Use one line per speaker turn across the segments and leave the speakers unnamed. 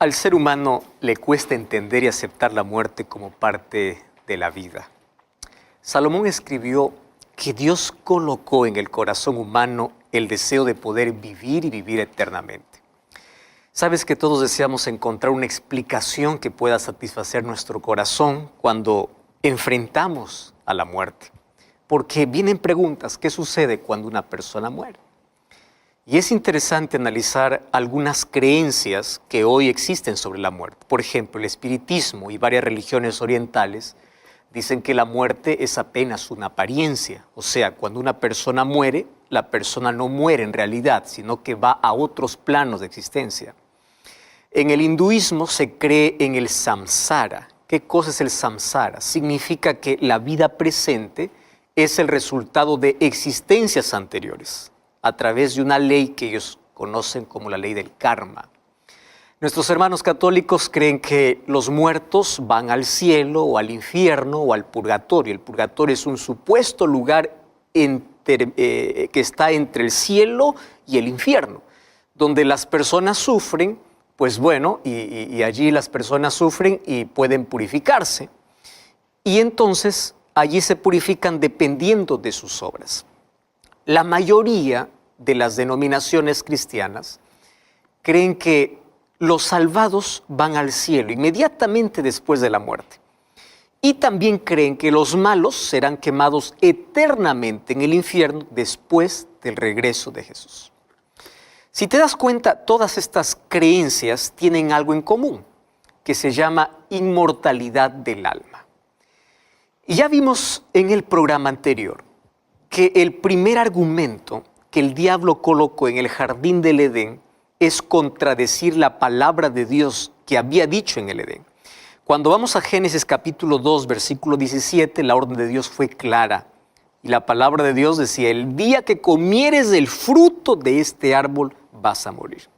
Al ser humano le cuesta entender y aceptar la muerte como parte de la vida. Salomón escribió que Dios colocó en el corazón humano el deseo de poder vivir y vivir eternamente. Sabes que todos deseamos encontrar una explicación que pueda satisfacer nuestro corazón cuando enfrentamos a la muerte. Porque vienen preguntas, ¿qué sucede cuando una persona muere? Y es interesante analizar algunas creencias que hoy existen sobre la muerte. Por ejemplo, el espiritismo y varias religiones orientales dicen que la muerte es apenas una apariencia. O sea, cuando una persona muere, la persona no muere en realidad, sino que va a otros planos de existencia. En el hinduismo se cree en el samsara. ¿Qué cosa es el samsara? Significa que la vida presente es el resultado de existencias anteriores, a través de una ley que ellos conocen como la ley del karma. Nuestros hermanos católicos creen que los muertos van al cielo o al infierno o al purgatorio. El purgatorio es un supuesto lugar que está entre el cielo y el infierno, donde las personas sufren, pues bueno, y allí las personas sufren y pueden purificarse. Y entonces allí se purifican dependiendo de sus obras. La mayoría de las denominaciones cristianas creen que los salvados van al cielo inmediatamente después de la muerte. Y también creen que los malos serán quemados eternamente en el infierno después del regreso de Jesús. Si te das cuenta, todas estas creencias tienen algo en común, que se llama inmortalidad del alma. Y ya vimos en el programa anterior que el primer argumento que el diablo colocó en el jardín del Edén es contradecir la palabra de Dios que había dicho en el Edén. Cuando vamos a Génesis capítulo 2, versículo 17, la orden de Dios fue clara. Y la palabra de Dios decía, el día que comieres del fruto de este árbol vas a morir.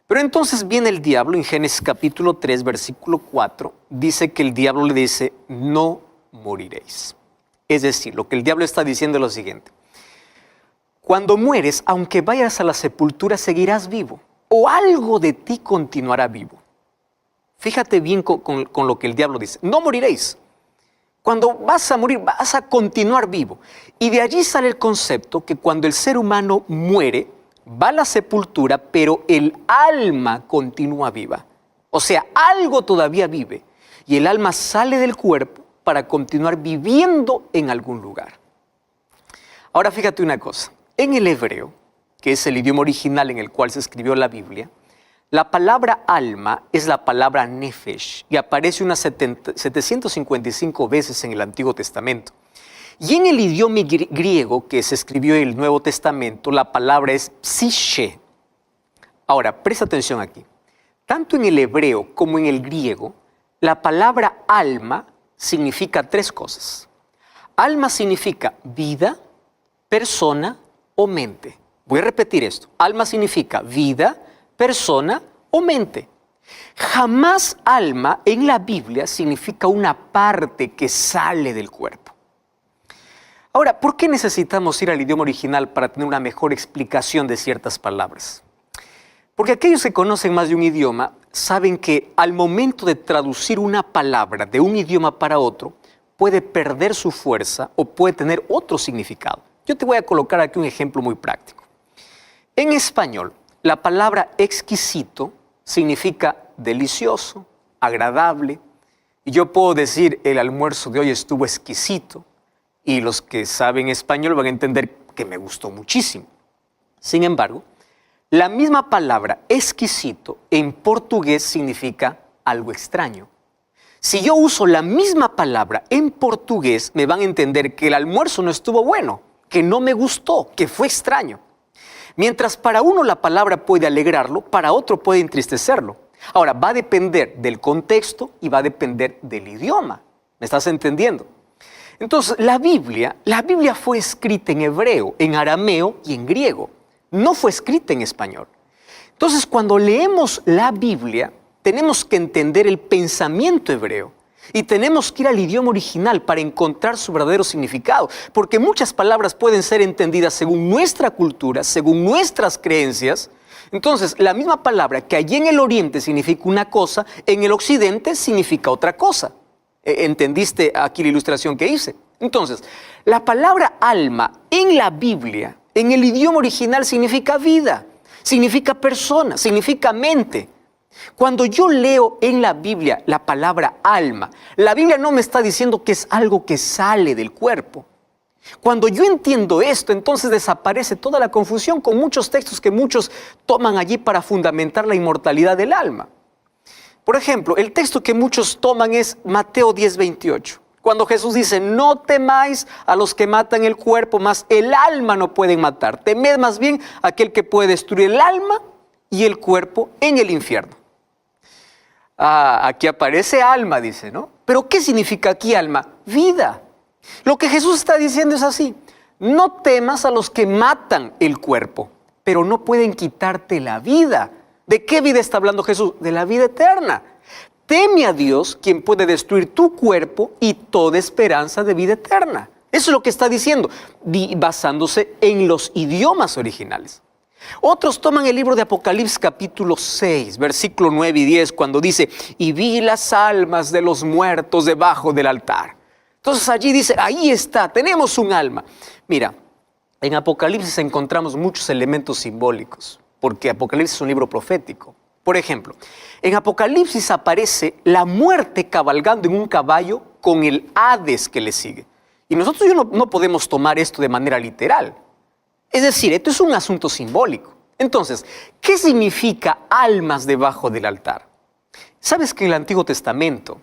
Pero entonces viene el diablo en Génesis capítulo 3, versículo 4, dice que el diablo le dice, no moriréis. Es decir, lo que el diablo está diciendo es lo siguiente. Cuando mueres, aunque vayas a la sepultura, seguirás vivo. O algo de ti continuará vivo. Fíjate bien con lo que el diablo dice. No moriréis. Cuando vas a morir, vas a continuar vivo. Y de allí sale el concepto que cuando el ser humano muere, va a la sepultura, pero el alma continúa viva. O sea, algo todavía vive. Y el alma sale del cuerpo para continuar viviendo en algún lugar. Ahora fíjate una cosa. En el hebreo, que es el idioma original en el cual se escribió la Biblia, la palabra alma es la palabra nefesh y aparece unas 755 veces en el Antiguo Testamento. Y en el idioma griego que se escribió en el Nuevo Testamento, la palabra es psiche. Ahora, presta atención aquí. Tanto en el hebreo como en el griego, la palabra alma significa tres cosas. Alma significa vida, persona o mente. Voy a repetir esto. Alma significa vida, persona o mente. Jamás alma en la Biblia significa una parte que sale del cuerpo. Ahora, ¿por qué necesitamos ir al idioma original para tener una mejor explicación de ciertas palabras? Porque aquellos que conocen más de un idioma saben que al momento de traducir una palabra de un idioma para otro, puede perder su fuerza o puede tener otro significado. Yo te voy a colocar aquí un ejemplo muy práctico. En español, la palabra exquisito significa delicioso, agradable. Y yo puedo decir, el almuerzo de hoy estuvo exquisito. Y los que saben español van a entender que me gustó muchísimo. Sin embargo, la misma palabra exquisito en portugués significa algo extraño. Si yo uso la misma palabra en portugués, me van a entender que el almuerzo no estuvo bueno, que no me gustó, que fue extraño. Mientras para uno la palabra puede alegrarlo, para otro puede entristecerlo. Ahora, va a depender del contexto y va a depender del idioma. ¿Me estás entendiendo? Entonces, la Biblia fue escrita en hebreo, en arameo y en griego. No fue escrita en español. Entonces, cuando leemos la Biblia, tenemos que entender el pensamiento hebreo. Y tenemos que ir al idioma original para encontrar su verdadero significado, porque muchas palabras pueden ser entendidas según nuestra cultura, según nuestras creencias, Entonces, la misma palabra que allí en el oriente significa una cosa, en el occidente significa otra cosa. ¿Entendiste aquí la ilustración que hice? Entonces, la palabra alma en la Biblia, en el idioma original, significa vida, significa persona, significa mente. Cuando yo leo en la Biblia la palabra alma, la Biblia no me está diciendo que es algo que sale del cuerpo. Cuando yo entiendo esto, entonces desaparece toda la confusión con muchos textos que muchos toman allí para fundamentar la inmortalidad del alma. Por ejemplo, el texto que muchos toman es Mateo 10:28. Cuando Jesús dice, no temáis a los que matan el cuerpo, mas el alma no pueden matar. Temed más bien a aquel que puede destruir el alma y el cuerpo en el infierno. Aquí aparece alma, dice, ¿no? Pero ¿qué significa aquí alma? Vida. Lo que Jesús está diciendo es así: no temas a los que matan el cuerpo, pero no pueden quitarte la vida. ¿De qué vida está hablando Jesús? De la vida eterna. Teme a Dios, quien puede destruir tu cuerpo y toda esperanza de vida eterna. Eso es lo que está diciendo, basándose en los idiomas originales. Otros toman el libro de Apocalipsis capítulo 6, versículo 9 y 10, cuando dice, y vi las almas de los muertos debajo del altar. Entonces allí dice, ahí está, tenemos un alma. Mira, en Apocalipsis encontramos muchos elementos simbólicos, porque Apocalipsis es un libro profético. Por ejemplo, en Apocalipsis aparece la muerte cabalgando en un caballo con el Hades que le sigue. Y nosotros no podemos tomar esto de manera literal. Es decir, esto es un asunto simbólico. Entonces, ¿qué significa almas debajo del altar? Sabes que en el Antiguo Testamento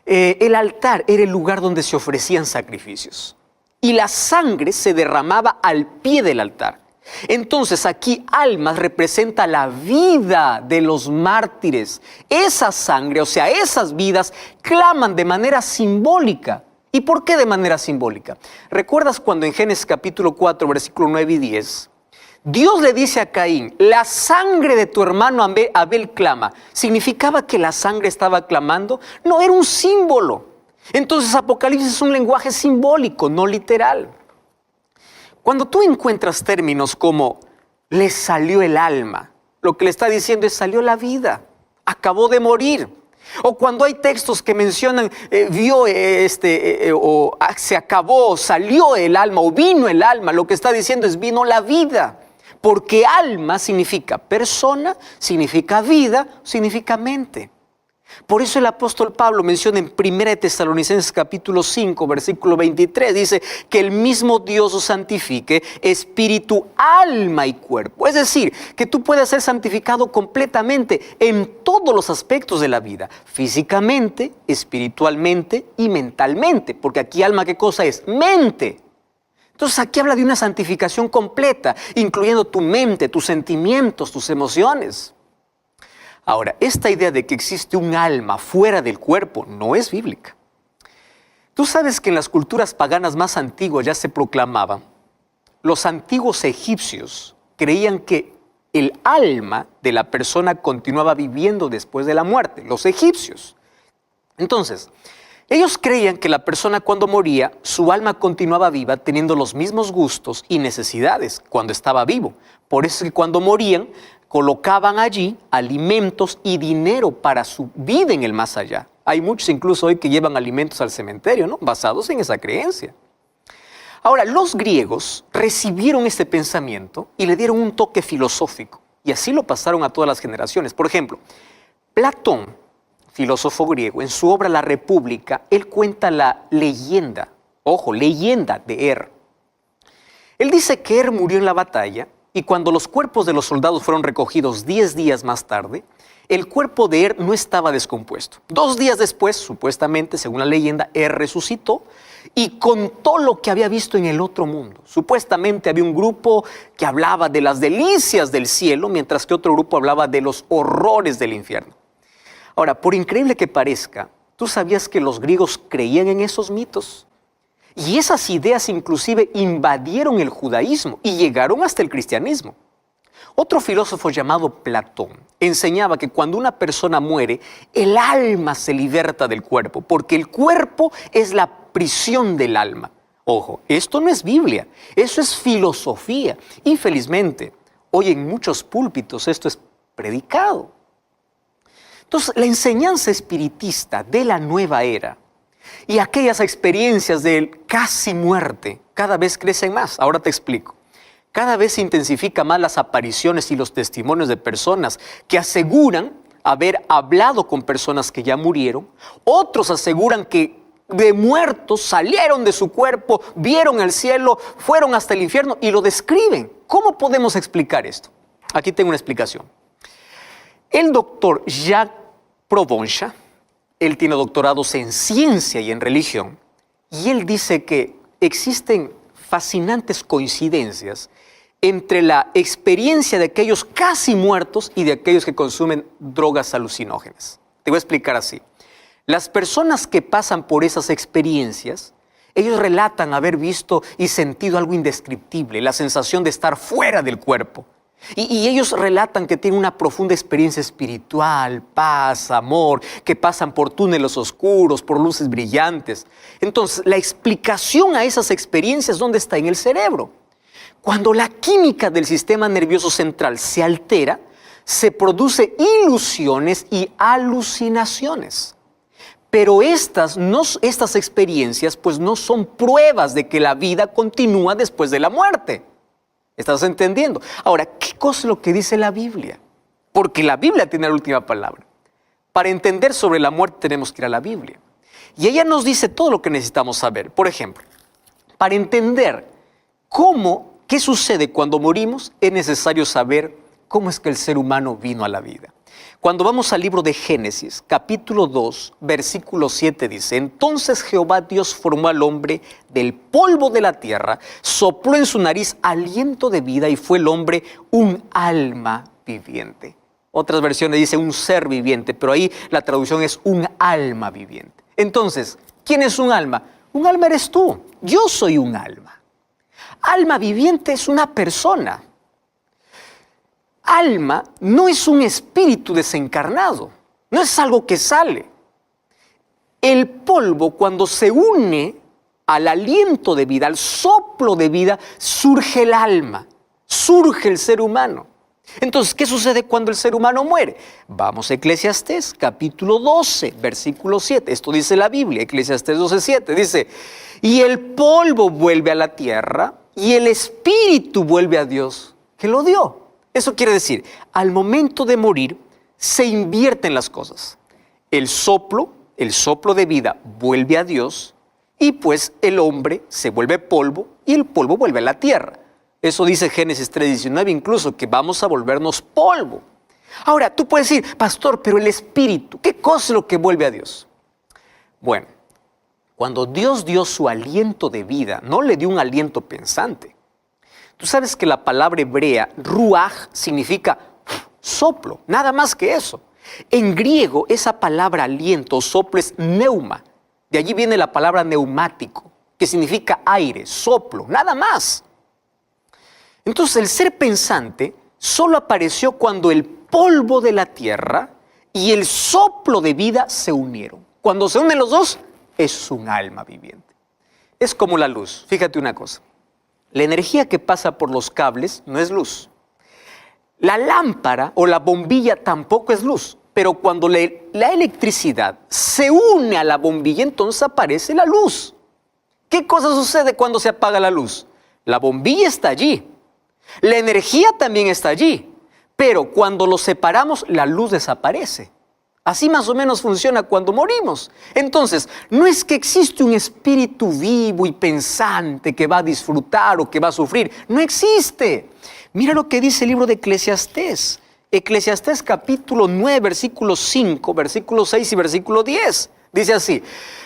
el altar era el lugar donde se ofrecían sacrificios y la sangre se derramaba al pie del altar. Entonces aquí almas representa la vida de los mártires. Esa sangre, o sea, esas vidas claman de manera simbólica. ¿Y por qué de manera simbólica? ¿Recuerdas cuando en Génesis capítulo 4, versículo 9 y 10, Dios le dice a Caín, la sangre de tu hermano Abel clama? ¿Significaba que la sangre estaba clamando? No, era un símbolo. Entonces Apocalipsis es un lenguaje simbólico, no literal. Cuando tú encuentras términos como le salió el alma, lo que le está diciendo es salió la vida, acabó de morir. O cuando hay textos que mencionan se acabó, salió el alma o vino el alma, lo que está diciendo es vino la vida. Porque alma significa persona, significa vida, significa mente. Por eso el apóstol Pablo menciona en 1 Tesalonicenses capítulo 5, versículo 23, dice que el mismo Dios os santifique espíritu, alma y cuerpo. Es decir, que tú puedes ser santificado completamente en todos los aspectos de la vida, físicamente, espiritualmente y mentalmente. Porque aquí alma, ¿qué cosa es? Mente. Entonces aquí habla de una santificación completa, incluyendo tu mente, tus sentimientos, tus emociones. Ahora, esta idea de que existe un alma fuera del cuerpo no es bíblica. Tú sabes que en las culturas paganas más antiguas ya se proclamaba, los antiguos egipcios creían que el alma de la persona continuaba viviendo después de la muerte, los egipcios. Entonces, ellos creían que la persona cuando moría, su alma continuaba viva teniendo los mismos gustos y necesidades cuando estaba vivo. Por eso es que cuando morían, colocaban allí alimentos y dinero para su vida en el más allá. Hay muchos incluso hoy que llevan alimentos al cementerio, ¿no? Basados en esa creencia. Ahora, los griegos recibieron este pensamiento y le dieron un toque filosófico. Y así lo pasaron a todas las generaciones. Por ejemplo, Platón, filósofo griego, en su obra La República, él cuenta la leyenda, leyenda de Er. Él dice que Er murió en la batalla. Y cuando los cuerpos de los soldados fueron recogidos 10 días más tarde, el cuerpo de Er no estaba descompuesto. 2 días después, supuestamente, según la leyenda, Er resucitó y contó lo que había visto en el otro mundo. Supuestamente había un grupo que hablaba de las delicias del cielo, mientras que otro grupo hablaba de los horrores del infierno. Ahora, por increíble que parezca, ¿tú sabías que los griegos creían en esos mitos? Y esas ideas inclusive invadieron el judaísmo y llegaron hasta el cristianismo. Otro filósofo llamado Platón enseñaba que cuando una persona muere, el alma se liberta del cuerpo, porque el cuerpo es la prisión del alma. Ojo, esto no es Biblia, eso es filosofía. Infelizmente, hoy en muchos púlpitos esto es predicado. Entonces, la enseñanza espiritista de la nueva era y aquellas experiencias de casi muerte cada vez crecen más. Ahora te explico. Cada vez se intensifican más las apariciones y los testimonios de personas que aseguran haber hablado con personas que ya murieron. Otros aseguran que de muertos salieron de su cuerpo, vieron el cielo, fueron hasta el infierno y lo describen. ¿Cómo podemos explicar esto? Aquí tengo una explicación. El doctor Jacques Provenza, él tiene doctorados en ciencia y en religión, y él dice que existen fascinantes coincidencias entre la experiencia de aquellos casi muertos y de aquellos que consumen drogas alucinógenas. Te voy a explicar así. Las personas que pasan por esas experiencias, ellos relatan haber visto y sentido algo indescriptible, la sensación de estar fuera del cuerpo. Y ellos relatan que tienen una profunda experiencia espiritual, paz, amor, que pasan por túneles oscuros, por luces brillantes. Entonces, la explicación a esas experiencias, ¿dónde está? En el cerebro. Cuando la química del sistema nervioso central se altera, se producen ilusiones y alucinaciones. Pero estas experiencias pues no son pruebas de que la vida continúa después de la muerte. ¿Estás entendiendo? Ahora, ¿qué cosa es lo que dice la Biblia? Porque la Biblia tiene la última palabra. Para entender sobre la muerte tenemos que ir a la Biblia. Y ella nos dice todo lo que necesitamos saber. Por ejemplo, para entender qué sucede cuando morimos, es necesario saber cómo es que el ser humano vino a la vida. Cuando vamos al libro de Génesis, capítulo 2, versículo 7 dice: Entonces Jehová Dios formó al hombre del polvo de la tierra, sopló en su nariz aliento de vida y fue el hombre un alma viviente. Otras versiones dice un ser viviente, pero ahí la traducción es un alma viviente. Entonces, ¿quién es un alma? Un alma eres tú, yo soy un alma. Alma viviente es una persona. Alma no es un espíritu desencarnado, no es algo que sale. El polvo, cuando se une al aliento de vida, al soplo de vida, surge el alma, surge el ser humano. Entonces, ¿qué sucede cuando el ser humano muere? Vamos a Eclesiastés, capítulo 12, versículo 7. Esto dice la Biblia, Eclesiastés 12, 7. Dice: y el polvo vuelve a la tierra y el espíritu vuelve a Dios, que lo dio. Eso quiere decir, al momento de morir, se invierten las cosas. El soplo de vida vuelve a Dios y pues el hombre se vuelve polvo y el polvo vuelve a la tierra. Eso dice Génesis 3:19 incluso, que vamos a volvernos polvo. Ahora, tú puedes decir, pastor, pero el espíritu, ¿qué cosa es lo que vuelve a Dios? Bueno, cuando Dios dio su aliento de vida, no le dio un aliento pensante. Tú sabes que la palabra hebrea, ruaj, significa soplo, nada más que eso. En griego, esa palabra aliento o soplo es neuma. De allí viene la palabra neumático, que significa aire, soplo, nada más. Entonces, el ser pensante solo apareció cuando el polvo de la tierra y el soplo de vida se unieron. Cuando se unen los dos, es un alma viviente. Es como la luz. Fíjate una cosa. La energía que pasa por los cables no es luz. La lámpara o la bombilla tampoco es luz. Pero cuando la electricidad se une a la bombilla, entonces aparece la luz. ¿Qué cosa sucede cuando se apaga la luz? La bombilla está allí. La energía también está allí. Pero cuando los separamos, la luz desaparece. Así más o menos funciona cuando morimos. Entonces, no es que existe un espíritu vivo y pensante que va a disfrutar o que va a sufrir. No existe. Mira lo que dice el libro de Eclesiastés. Eclesiastés capítulo 9, versículo 5, versículo 6 y versículo 10. Dice así: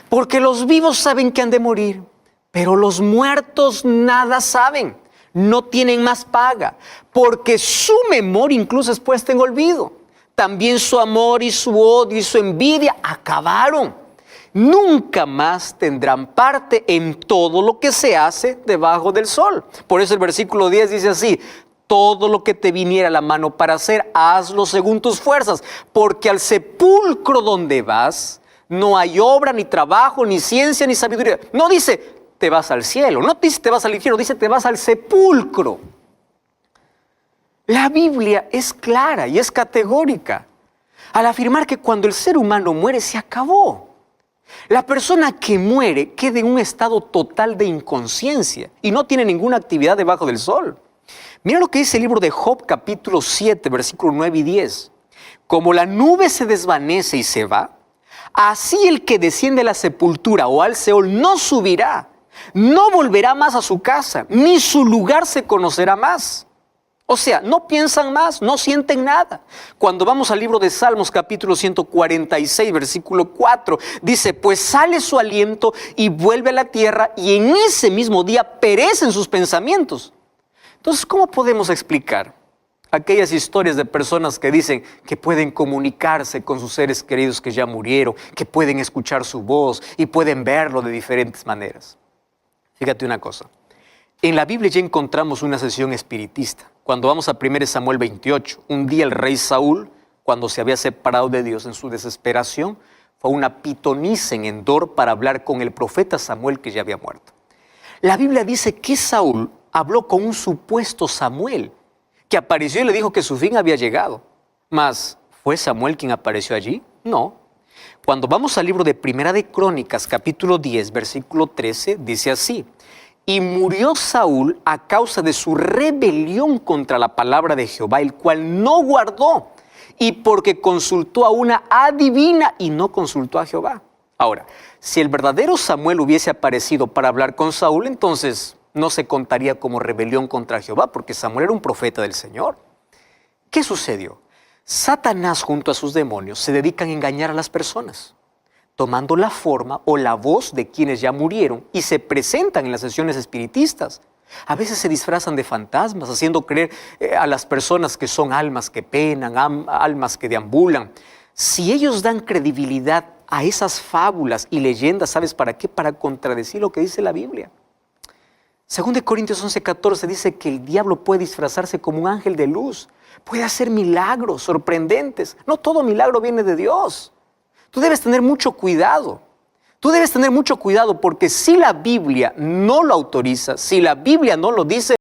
porque los vivos saben que han de morir, pero los muertos nada saben. No tienen más paga, porque su memoria incluso es puesta en olvido. También su amor y su odio y su envidia acabaron. Nunca más tendrán parte en todo lo que se hace debajo del sol. Por eso el versículo 10 dice así: todo lo que te viniera a la mano para hacer, hazlo según tus fuerzas, porque al sepulcro donde vas no hay obra, ni trabajo, ni ciencia, ni sabiduría. No dice te vas al cielo, no dice te vas al infierno, dice te vas al sepulcro. La Biblia es clara y es categórica al afirmar que cuando el ser humano muere se acabó. La persona que muere queda en un estado total de inconsciencia y no tiene ninguna actividad debajo del sol. Mira lo que dice el libro de Job, capítulo 7, versículos 9 y 10. Como la nube se desvanece y se va, así el que desciende a la sepultura o al Seol no subirá, no volverá más a su casa, ni su lugar se conocerá más. O sea, no piensan más, no sienten nada. Cuando vamos al libro de Salmos, capítulo 146, versículo 4, dice, pues sale su aliento y vuelve a la tierra y en ese mismo día perecen sus pensamientos. Entonces, ¿cómo podemos explicar aquellas historias de personas que dicen que pueden comunicarse con sus seres queridos que ya murieron, que pueden escuchar su voz y pueden verlo de diferentes maneras? Fíjate una cosa. En la Biblia ya encontramos una sesión espiritista. Cuando vamos a 1 Samuel 28, un día el rey Saúl, cuando se había separado de Dios en su desesperación, fue a una pitonisa en Endor para hablar con el profeta Samuel que ya había muerto. La Biblia dice que Saúl habló con un supuesto Samuel, que apareció y le dijo que su fin había llegado. Mas, ¿fue Samuel quien apareció allí? No. Cuando vamos al libro de Primera de Crónicas, capítulo 10, versículo 13, dice así: y murió Saúl a causa de su rebelión contra la palabra de Jehová, el cual no guardó, y porque consultó a una adivina y no consultó a Jehová. Ahora, si el verdadero Samuel hubiese aparecido para hablar con Saúl, entonces no se contaría como rebelión contra Jehová, porque Samuel era un profeta del Señor. ¿Qué sucedió? Satanás junto a sus demonios se dedican a engañar a las personas, tomando la forma o la voz de quienes ya murieron y se presentan en las sesiones espiritistas. A veces se disfrazan de fantasmas, haciendo creer a las personas que son almas que penan, almas que deambulan. Si ellos dan credibilidad a esas fábulas y leyendas, ¿sabes para qué? Para contradecir lo que dice la Biblia. Según de Corintios 11:14 dice que el diablo puede disfrazarse como un ángel de luz, puede hacer milagros sorprendentes. No todo milagro viene de Dios. Tú debes tener mucho cuidado. Tú debes tener mucho cuidado porque si la Biblia no lo autoriza, si la Biblia no lo dice,